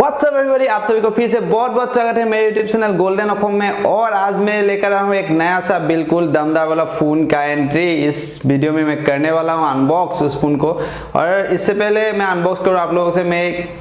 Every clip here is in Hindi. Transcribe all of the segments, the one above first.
व्हाट्सअप एवरीबॉडी, आप सभी को फिर से बहुत बहुत स्वागत है मेरे यूट्यूब चैनल गोल्डन अखोम में। और आज मैं लेकर आया हूँ एक नया सा बिल्कुल दमदार वाला फ़ोन का एंट्री। इस वीडियो में मैं करने वाला हूँ अनबॉक्स उस फ़ोन को। और इससे पहले मैं अनबॉक्स करूँ आप लोगों से मैं एक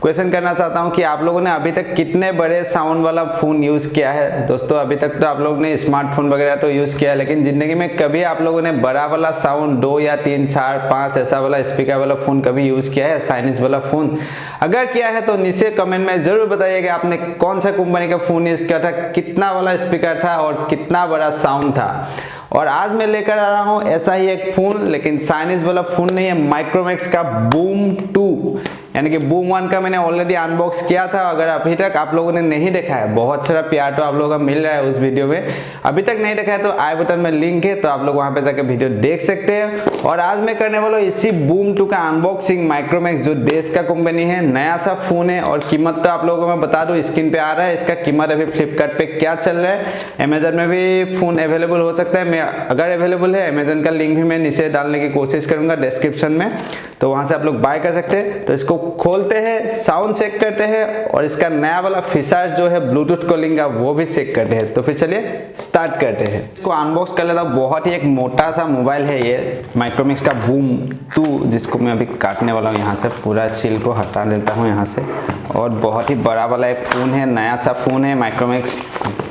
क्वेश्चन करना चाहता हूं कि आप लोगों ने अभी तक कितने बड़े साउंड वाला फ़ोन यूज़ किया है। दोस्तों अभी तक तो आप लोगों ने स्मार्टफोन वगैरह तो यूज़ किया है, लेकिन ज़िंदगी में कभी आप लोगों ने बड़ा वाला साउंड 2 या 3 4 5 ऐसा वाला स्पीकर वाला फ़ोन कभी यूज़ किया है, साइनिज वाला फ़ोन? अगर किया है तो नीचे कमेंट में ज़रूर बताइएगा आपने कौन सा कंपनी का फ़ोन यूज़ किया था, कितना वाला स्पीकर था और कितना बड़ा साउंड था। और आज मैं लेकर आ रहा हूँ ऐसा ही एक फ़ोन, लेकिन साइनिज वाला फ़ोन नहीं है, माइक्रोमैक्स का बूम 2 यानी कि बूम 1 का मैंने ऑलरेडी अनबॉक्स किया था। अगर अभी तक आप लोगों ने नहीं देखा है, बहुत सारा प्यार तो आप लोगों का मिल रहा है उस वीडियो में, अभी तक नहीं देखा है तो आई बटन में लिंक है, तो आप लोग वहां पे जाकर वीडियो देख सकते हैं। और आज मैं करने वाला हूँ इसी बूम 2 का अनबॉक्सिंग। माइक्रोमैक्स जो देश का कंपनी है, नया सा फ़ोन है और कीमत तो आप लोगों को मैं बता दूँ, स्क्रीन पे आ रहा है। इसका कीमत अभी फ्लिपकार्ट पे क्या चल रहा है, अमेजन में भी फ़ोन अवेलेबल हो सकता है। मैं अगर अवेलेबल है अमेजन का लिंक भी मैं नीचे डालने की कोशिश करूँगा डिस्क्रिप्शन में, तो वहाँ से आप लोग बाय कर सकते हैं। तो इसको खोलते हैं, साउंड चेक करते हैं और इसका नया वाला फीचर जो है ब्लूटूथ कॉलिंग का वो भी चेक करते हैं। तो फिर चलिए स्टार्ट करते हैं, इसको अनबॉक्स कर लेता हूँ। बहुत ही एक मोटा सा मोबाइल है ये माइक्रोमैक्स का बूम 2, जिसको मैं अभी काटने वाला हूँ। यहाँ से पूरा सील को हटा लेता हूँ यहाँ से। और बहुत ही बड़ा वाला एक फ़ोन है, नया सा फ़ोन है, Micromax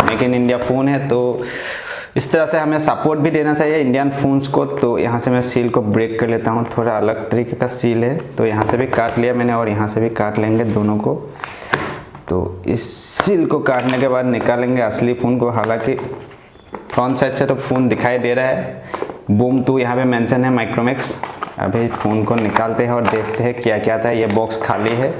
make in India phone है, तो इस तरह से हमें सपोर्ट भी देना चाहिए इंडियन फ़ोन्स को। तो यहाँ से मैं सील को ब्रेक कर लेता हूँ, थोड़ा अलग तरीके का सील है, तो यहाँ से भी काट लिया मैंने और यहाँ से भी काट लेंगे दोनों को। तो इस सील को काटने के बाद निकालेंगे असली फ़ोन को। हालांकि फ्रंट साइड से तो फ़ोन दिखाई दे रहा है, बूम 2 यहाँ पे मेंशन है माइक्रोमैक्स। अभी फ़ोन को निकालते हैं और देखते हैं क्या क्या था। ये बॉक्स खाली है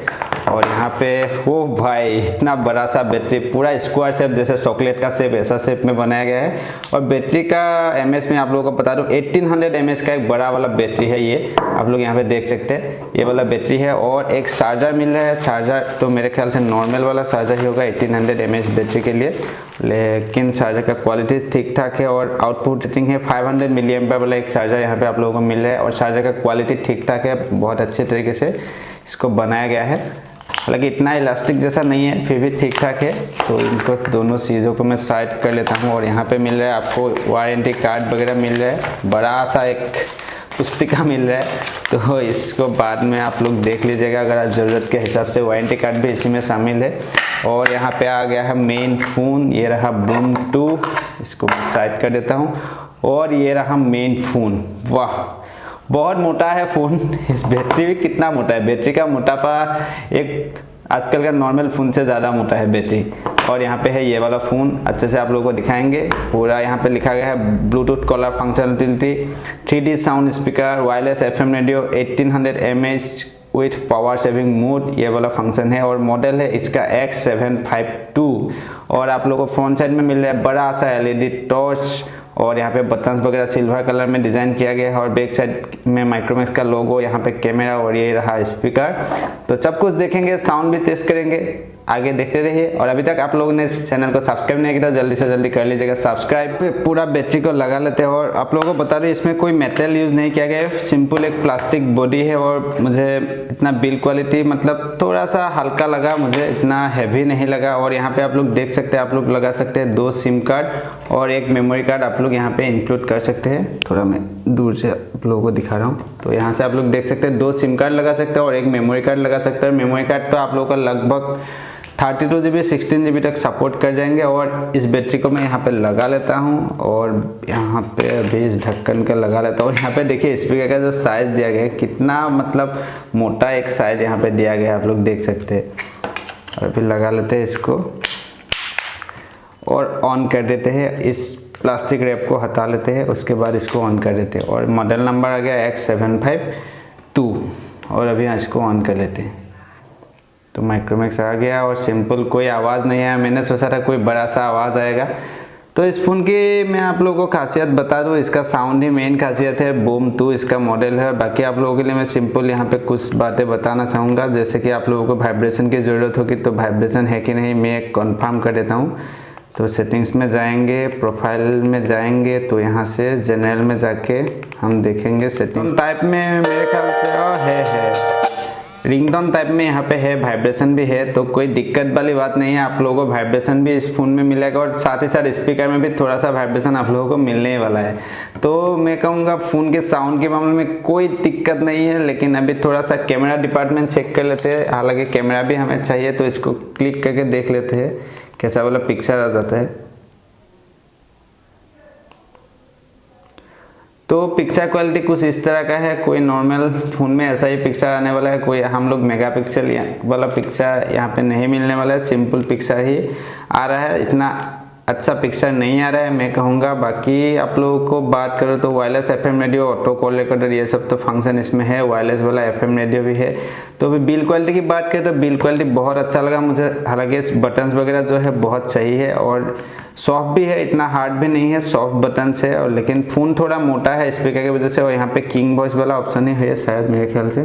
और यहाँ पे वो भाई इतना बड़ा सा बैटरी, पूरा स्क्वायर शेप जैसे चॉकलेट का शेप, ऐसा शेप में बनाया गया है। और बैटरी का एमएच में आप लोगों को बता दूं 1800 एमएच का एक बड़ा वाला बैटरी है ये, आप लोग यहाँ पे देख सकते हैं ये वाला बैटरी है। और एक चार्जर मिल रहा है, चार्जर तो मेरे ख्याल से नॉर्मल वाला चार्जर ही होगा 1800 एमएच बैटरी के लिए, लेकिन चार्जर का क्वालिटी ठीक ठाक है। और आउटपुट रेटिंग है 500 मिली एम्पियर वाला एक चार्जर यहाँ पे आप लोगों को मिल रहा है। और चार्जर का क्वालिटी ठीक ठाक है, बहुत अच्छे तरीके से इसको बनाया गया है। हालांकि इतना इलास्टिक जैसा नहीं है, फिर भी ठीक ठाक है। तो इनको दोनों चीज़ों को मैं साइड कर लेता हूँ। और यहाँ पे मिल रहा है आपको वारंटी कार्ड वगैरह मिल रहा है, बड़ा सा एक पुस्तिका मिल रहा है, तो इसको बाद में आप लोग देख लीजिएगा अगर ज़रूरत के हिसाब से। वारंटी कार्ड भी इसी में शामिल है। और यहाँ पे आ गया है मेन फ़ोन, ये रहा बूम 2, इसको साइड कर देता हूँ। और ये रहा मेन फ़ोन। वाह बहुत मोटा है फ़ोन, इस बैटरी भी कितना मोटा है, बैटरी का मोटापा एक आजकल का नॉर्मल फ़ोन से ज़्यादा मोटा है बैटरी। और यहाँ पे है ये वाला फ़ोन, अच्छे से आप लोगों को दिखाएंगे। पूरा यहाँ पे लिखा गया है Bluetooth caller functionality, 3D sound speaker, wireless FM radio, 1800 mAh with power saving mode, ये वाला फंक्शन है। और मॉडल है इसका X752। और आप लोगों को फ्रंट साइड में मिल रहा है बड़ा सा LED टॉर्च, और यहाँ पे बटन्स वगैरह सिल्वर कलर में डिज़ाइन किया गया है। और बैक साइड में माइक्रोमैक्स का लोगो, यहाँ पे कैमरा और ये रहा स्पीकर। तो सब कुछ देखेंगे, साउंड भी टेस्ट करेंगे, आगे देखते रहिए। और अभी तक आप लोगों ने इस चैनल को सब्सक्राइब नहीं किया, जल्दी से जल्दी कर लीजिएगा सब्सक्राइब। पूरा बैटरी को लगा लेते हैं। और आप लोगों को बता दें इसमें कोई मेटल यूज़ नहीं किया गया है, सिंपल एक प्लास्टिक बॉडी है। और मुझे इतना बिल्ड क्वालिटी मतलब थोड़ा सा हल्का लगा, मुझे इतना हैवी नहीं लगा। और यहाँ पे आप लोग देख सकते हैं, आप लोग लगा सकते हैं 2 सिम कार्ड और एक मेमोरी कार्ड आप लोग यहाँ पे इंक्लूड कर सकते हैं। थोड़ा मैं दूर से आप लोगों को दिखा रहा हूँ, तो यहाँ से आप लोग देख सकते हैं 2 सिम कार्ड लगा सकते हैं और एक मेमोरी कार्ड लगा सकते हैं। मेमोरी कार्ड तो आप लोगों का लगभग 32 GB 16 GB तक सपोर्ट कर जाएंगे। और इस बैटरी को मैं यहाँ पे लगा लेता हूँ और यहाँ पे अभी इस ढक्कन का लगा लेता हूँ। और यहाँ पे देखिए स्पीकर का जो साइज़ दिया गया है, कितना मतलब मोटा एक साइज़ यहाँ पे दिया गया है, आप लोग देख सकते हैं। और फिर लगा लेते हैं इसको और ऑन कर देते हैं। इस प्लास्टिक रैप को हटा लेते हैं, उसके बाद इसको ऑन कर देते हैं। और मॉडल नंबर आ गया X752। और अभी इसको ऑन कर लेते हैं, तो माइक्रोमैक्स आ गया और सिंपल कोई आवाज़ नहीं आया। मैंने सोचा था कोई बड़ा सा आवाज़ आएगा। तो इस फ़ोन की मैं आप लोगों को खासियत बता दूं, इसका साउंड ही मेन खासियत है। बूम 2 इसका मॉडल है। बाकी आप लोगों के लिए मैं सिंपल यहाँ पे कुछ बातें बताना चाहूँगा, जैसे कि आप लोगों को वाइब्रेशन की ज़रूरत होगी, तो वाइब्रेशन है कि नहीं मैं कंफर्म कर देता हूँ। तो सेटिंग्स में जाएंगे, प्रोफाइल में जाएंगे, तो यहाँ से जनरल में जाके हम देखेंगे सेटिंग टाइप में, मेरे ख्याल से है रिंगटोन टाइप में यहाँ पे है, वाइब्रेशन भी है, तो कोई दिक्कत वाली बात नहीं है। आप लोगों को वाइब्रेशन भी इस फ़ोन में मिलेगा और साथ ही साथ स्पीकर में भी थोड़ा सा वाइब्रेशन आप लोगों को मिलने वाला है। तो मैं कहूँगा फ़ोन के साउंड के मामले में कोई दिक्कत नहीं है। लेकिन अभी थोड़ा सा कैमरा डिपार्टमेंट चेक कर लेते हैं, हालांकि कैमरा भी हमें चाहिए, तो इसको क्लिक करके देख लेते हैं कैसा वाला पिक्चर आ जाता है। तो पिक्चर क्वालिटी कुछ इस तरह का है, कोई नॉर्मल फ़ोन में ऐसा ही पिक्चर आने वाला है, कोई हम लोग मेगापिक्सल वाला पिक्चर यहाँ पे नहीं मिलने वाला है, सिंपल पिक्चर ही आ रहा है, इतना अच्छा पिक्चर नहीं आ रहा है मैं कहूँगा। बाकी आप लोगों को बात करो तो wireless FM radio, auto call recorder, ये सब तो फंक्शन इसमें है, वायरलेस वाला एफएम रेडियो भी है। तो अभी बिल्ड क्वालिटी की बात करें तो बिल्ड क्वालिटी बहुत अच्छा लगा मुझे, हालांकि बटन्स वगैरह जो है बहुत सही है और सॉफ्ट भी है, इतना हार्ड भी नहीं है, सॉफ्ट बटन से। और लेकिन फ़ोन थोड़ा मोटा है स्पीकर की वजह से, और यहाँ पे किंग वॉइस वाला ऑप्शन ही है शायद मेरे ख्याल से,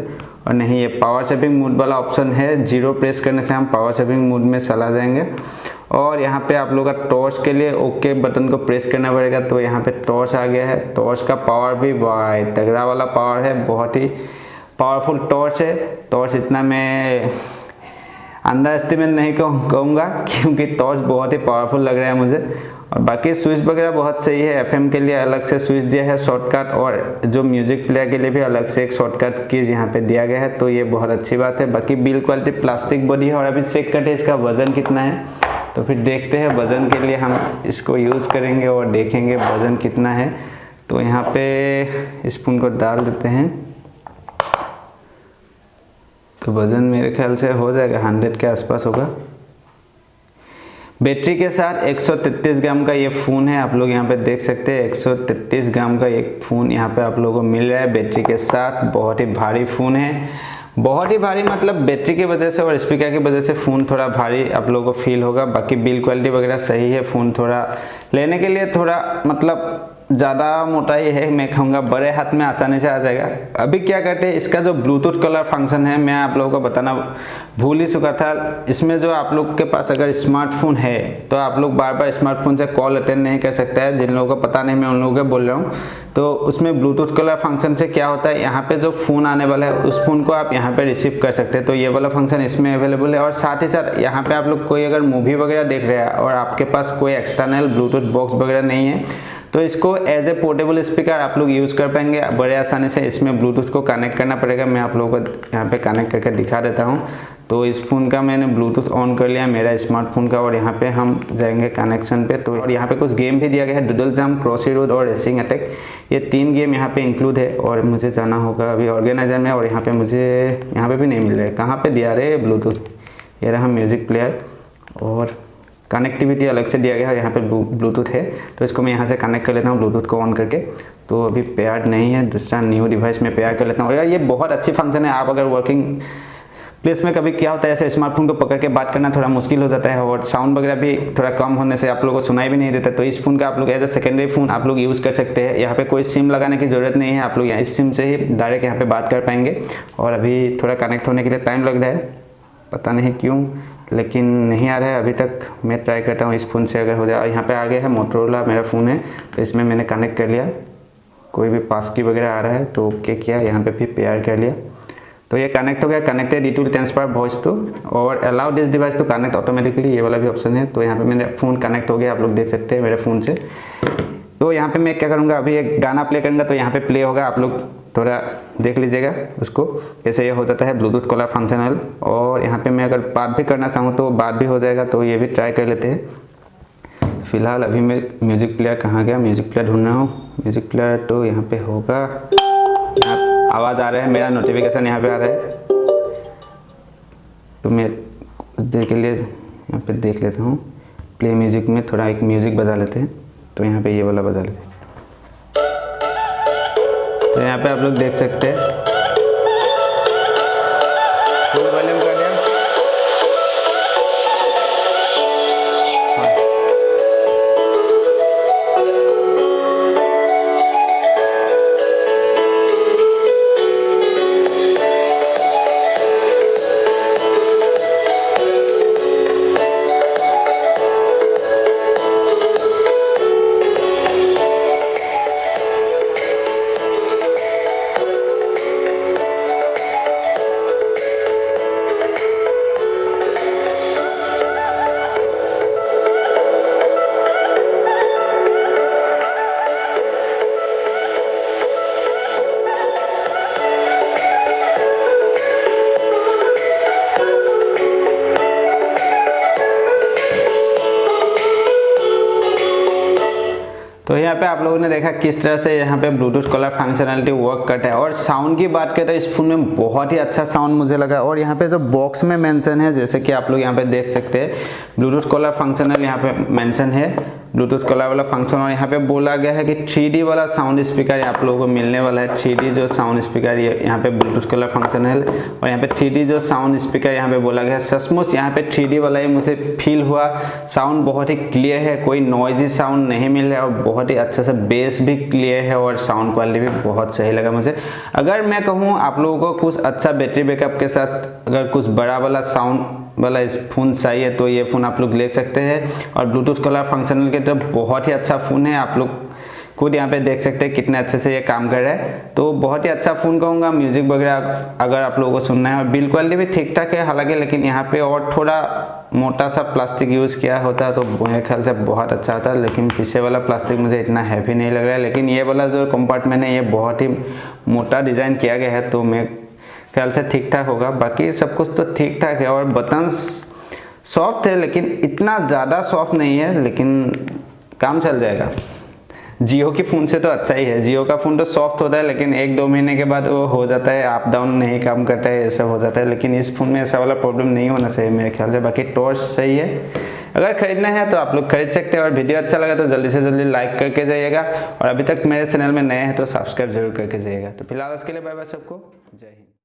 और नहीं ये पावर सेविंग मोड वाला ऑप्शन है, 0 प्रेस करने से हम पावर सेविंग मोड में चला जाएंगे। और यहाँ पे आप लोग का टॉर्च के लिए ओके बटन को प्रेस करना पड़ेगा, तो यहाँ पे टॉर्च आ गया है। टॉर्च का पावर भी वाई तगड़ा वाला पावर है, बहुत ही पावरफुल टॉर्च है। टॉर्च इतना मैं अंडर एस्टिमेट नहीं कहूँगा क्योंकि टॉर्च बहुत ही पावरफुल लग रहा है मुझे। और बाकी स्विच वगैरह बहुत सही है, एफएम के लिए अलग से स्विच दिया है शॉर्टकट, और जो म्यूजिक प्लेयर के लिए भी अलग से एक शॉर्टकट कीज यहाँ पे दिया गया है, तो ये बहुत अच्छी बात है। बाकी बिल्ड क्वालिटी प्लास्टिक बॉडी है। और अभी चेक करते हैं इसका वजन कितना है, तो फिर देखते हैं वजन के लिए हम इसको यूज़ करेंगे और देखेंगे वजन कितना है। तो यहाँ पे स्पून को डाल देते हैं, तो वज़न मेरे ख्याल से हो जाएगा 100 के आसपास होगा। बैटरी के साथ 133 ग्राम का ये फ़ोन है, आप लोग यहाँ पे देख सकते हैं 133 ग्राम का एक फ़ोन यहाँ पे आप लोगों को मिल रहा है बैटरी के साथ। बहुत ही भारी फ़ोन है, बहुत ही भारी, मतलब बैटरी की वजह से और स्पीकर की वजह से फ़ोन थोड़ा भारी आप लोगों को फील होगा। बाकी बिल्ड क्वालिटी वगैरह सही है, फ़ोन थोड़ा लेने के लिए थोड़ा मतलब ज़्यादा मोटाई है, मैं कहूँगा बड़े हाथ में आसानी से आ जाएगा। अभी क्या करते हैं, इसका जो ब्लूटूथ कलर फंक्शन है मैं आप लोगों को बताना भूल ही चुका था। इसमें जो आप लोग के पास अगर स्मार्टफोन है तो आप लोग बार बार स्मार्टफोन से कॉल अटेंड नहीं कर सकता है, जिन लोगों को पता नहीं मैं उन लोगों को बोल रहा हूँ। तो उसमें ब्लूटूथ कलर फंक्शन से क्या होता है, यहाँ पे जो फ़ोन आने वाला है उस फ़ोन को आप यहाँ पे रिसीव कर सकते हैं, तो ये वाला फंक्शन इसमें अवेलेबल है। और साथ ही साथ यहाँ पे आप लोग कोई अगर मूवी वगैरह देख रहे हैं और आपके पास कोई एक्सटर्नल ब्लूटूथ बॉक्स वगैरह नहीं है, तो इसको एज ए पोर्टेबल स्पीकर आप लोग यूज़ कर पाएंगे बड़े आसानी से। इसमें ब्लूटूथ को कनेक्ट करना पड़ेगा, मैं आप लोगों को यहाँ पे कनेक्ट करके दिखा देता हूँ। तो इस फ़ोन का मैंने ब्लूटूथ ऑन कर लिया मेरा स्मार्टफोन का, और यहाँ पे हम जाएंगे कनेक्शन पे। तो और यहाँ पे कुछ गेम भी दिया गया है, डूडल जंप, क्रॉसी रोड और रेसिंग अटैक, ये 3 गेम यहाँ पे इंक्लूड है। और मुझे जाना होगा अभी ऑर्गेनाइजर में, और यहाँ पे मुझे यहाँ पे भी नहीं मिल रहा है, कहाँ पे दिया रहे ब्लूटूथ, ये रहा म्यूज़िक प्लेयर। और कनेक्टिविटी अलग से दिया गया है, यहाँ पे ब्लूटूथ है, तो इसको मैं यहाँ से कनेक्ट कर लेता हूँ ब्लूटूथ को ऑन करके। तो अभी पेयर्ड नहीं है, दूसरा न्यू डिवाइस में पेयर कर लेता हूँ। और यार ये बहुत अच्छी फंक्शन है, आप अगर वर्किंग प्लेस में कभी क्या होता है ऐसे स्मार्टफोन को पकड़ के बात करना थोड़ा मुश्किल हो जाता है, और साउंड वगैरह भी थोड़ा कम होने से आप लोगों को सुनाई भी नहीं देता, तो इस फ़ोन का आप लोग एज ए सेकेंडरी फ़ोन आप लोग यूज़ कर सकते हैं। यहाँ पे कोई सिम लगाने की ज़रूरत नहीं है, आप लोग इस सिम से ही डायरेक्ट यहाँ पे बात कर पाएंगे। और अभी थोड़ा कनेक्ट होने के लिए टाइम लग रहा है, पता नहीं क्यों, लेकिन नहीं आ रहा है अभी तक। मैं ट्राई करता हूँ इस फ़ोन से अगर हो जाए। यहाँ पे आ गया है, मोटरोला मेरा फ़ोन है, तो इसमें मैंने कनेक्ट कर लिया। कोई भी पास की वगैरह आ रहा है तो ओके किया, यहाँ पे भी पेयर कर लिया, तो ये कनेक्ट हो गया। Connected it will transfer voice to और allow this device to connect automatically, ये वाला भी ऑप्शन है। तो यहाँ पे मेरा फ़ोन कनेक्ट हो गया, आप लोग देख सकते हैं मेरे फ़ोन से। तो यहाँ पे मैं क्या करूँगा, अभी एक गाना प्ले करूँगा, तो यहाँ पे प्ले होगा, आप लोग थोड़ा देख लीजिएगा उसको कैसे ये हो जाता है ब्लूटूथ कॉलर फंक्शनल। और यहाँ पे मैं अगर बात भी करना चाहूँ तो बात भी हो जाएगा, तो ये भी ट्राई कर लेते हैं। फिलहाल अभी मैं म्यूज़िक प्लेयर कहाँ गया, म्यूज़िक प्लेयर ढूंढ रहा हूँ। म्यूज़िक प्लेयर तो यहाँ पे होगा, यहाँ आवाज़ आ रहा है, मेरा नोटिफिकेशन यहाँ पे आ रहा है, तो मैं कुछ देर के लिए यहाँ पे देख लेता हूँ। प्ले म्यूज़िक में थोड़ा एक म्यूज़िक बजा लेते हैं, तो यहाँ पे ये वाला बजा लेते हैं। तो यहाँ पे आप लोग देख सकते हैं, फुल वॉल्यूम कर दिया। तो यहाँ पे आप लोगों ने देखा किस तरह से यहाँ पे ब्लूटूथ कॉलर फंक्शनलिटी वर्क करता है। और साउंड की बात करें तो इस फोन में बहुत ही अच्छा साउंड मुझे लगा। और यहाँ पे जो बॉक्स में मेंशन है, जैसे कि आप लोग यहाँ पे देख सकते हैं, ब्लूटूथ कॉलर फंक्शनल यहाँ पे मेंशन है, ब्लूटूथ कॉलर वाला फंक्शन। और यहाँ पे बोला गया है कि 3D वाला साउंड स्पीकर आप लोगों को मिलने वाला है। 3D जो साउंड स्पीकर यहाँ पे ब्लूटूथ कॉलर फंक्शन है। और यहाँ पे 3D जो साउंड स्पीकर यहाँ पे बोला गया है, सचमुच यहाँ पे 3D वाला ही मुझे फील हुआ। साउंड बहुत ही क्लियर है, कोई नॉइजी साउंड नहीं मिल रहा है, और बहुत ही अच्छा सा बेस भी क्लियर है, और साउंड क्वालिटी भी बहुत सही लगा मुझे। अगर मैं कहूँ आप लोगों को कुछ अच्छा बैटरी बैकअप के साथ अगर कुछ बड़ा वाला साउंड वाला इस फोन चाहिए तो ये फ़ोन आप लोग ले सकते हैं। और ब्लूटूथ कॉलर फंक्शनल के तो बहुत ही अच्छा फ़ोन है, आप लोग खुद यहाँ पे देख सकते हैं कितने अच्छे से ये काम कर रहा है। तो बहुत ही अच्छा फ़ोन कहूँगा। म्यूज़िक वगैरह अगर आप लोगों को सुनना है, और बिल्ड क्वालिटी भी ठीक ठाक है हालांकि, लेकिन यहाँ पे और थोड़ा मोटा सा प्लास्टिक यूज़ किया होता तो मेरे ख्याल से बहुत अच्छा होता। लेकिन पीछे वाला प्लास्टिक मुझे इतना हैवी नहीं लग रहा है, लेकिन ये वाला जो कंपार्टमेंट है ये बहुत ही मोटा डिज़ाइन किया गया है, तो मैं ख्याल से ठीक ठाक होगा। बाकी सब कुछ तो ठीक ठाक है, और बटन्स सॉफ्ट है लेकिन इतना ज़्यादा सॉफ्ट नहीं है, लेकिन काम चल जाएगा। जियो की फ़ोन से तो अच्छा ही है। जियो का फ़ोन तो सॉफ्ट होता है लेकिन 1-2 महीने के बाद वो हो जाता है, अप डाउन नहीं काम करता है, ऐसा हो जाता है। लेकिन इस फ़ोन में ऐसा वाला प्रॉब्लम नहीं होना चाहिए मेरे ख्याल से। बाकी टॉर्च सही है, अगर खरीदना है तो आप लोग खरीद सकते हैं। और वीडियो अच्छा लगा तो जल्दी से जल्दी लाइक करके जाइएगा, और अभी तक मेरे चैनल में नए हैं तो सब्सक्राइब जरूर करके जाइएगा। तो फिलहाल इसके लिए बाय बाय सबको, जय हिंद।